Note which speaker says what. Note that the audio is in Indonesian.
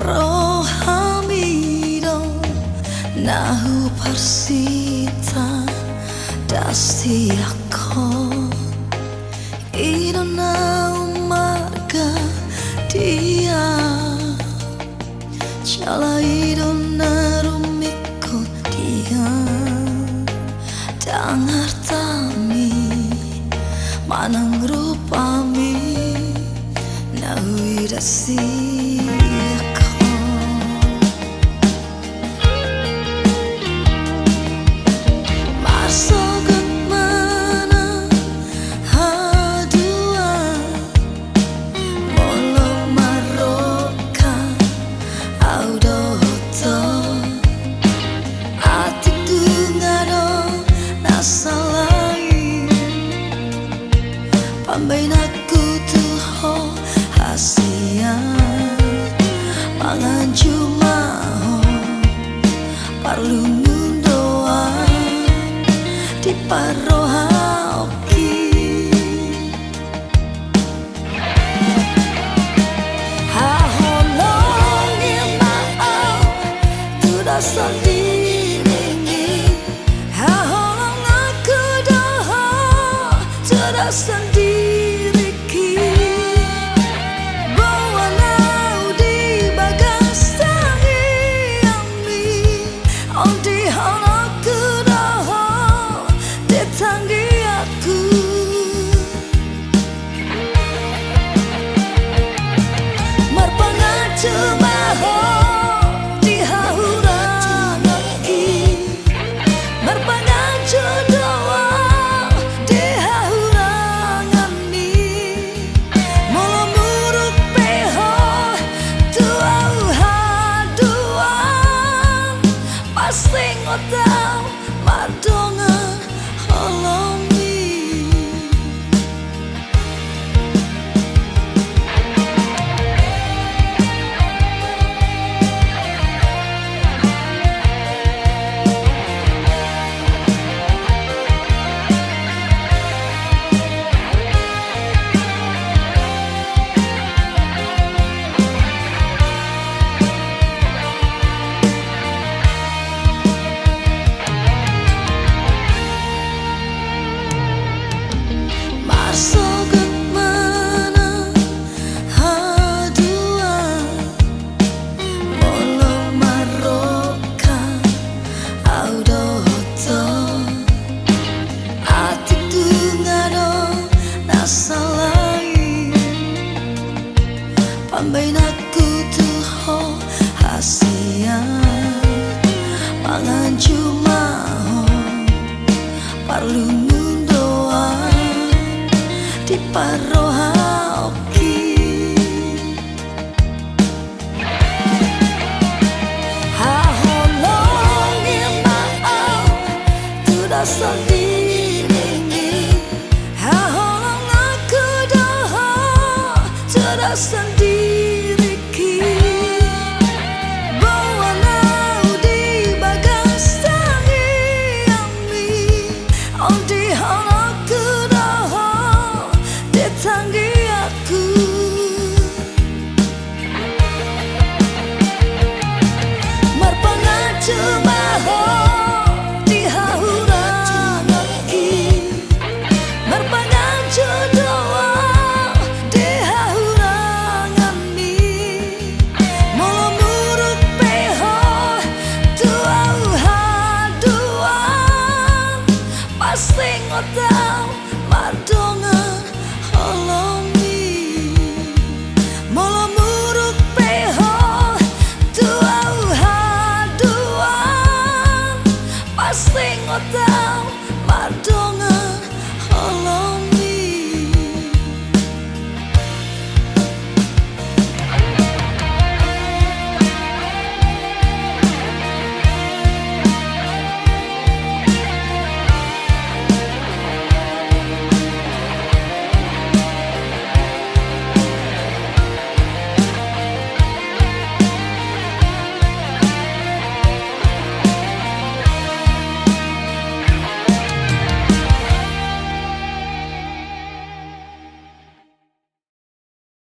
Speaker 1: rohami nahuparsitta dastilakon idona ummarga dia jala idona narumikkot dia dan artami manang rupami nahuida Marsogot manang haduan Molo marrokkap dohot Atik tung adong nasalah pambahenan tudohot hasian Manganju perlu doan di rohami Haholongi tudoshon diri Haholong aku dohot tudoshon diri Marsogot manang haduan Molo marrokkap dohot Atik tung adong nasalah pambahenan tudohot hasian Manganju perlu di rohami Haholongi tudoshon diri Haholong aku dohot tudoshon diri bawa di bagas tangi ami di aku dohot tanggi aku marpangacu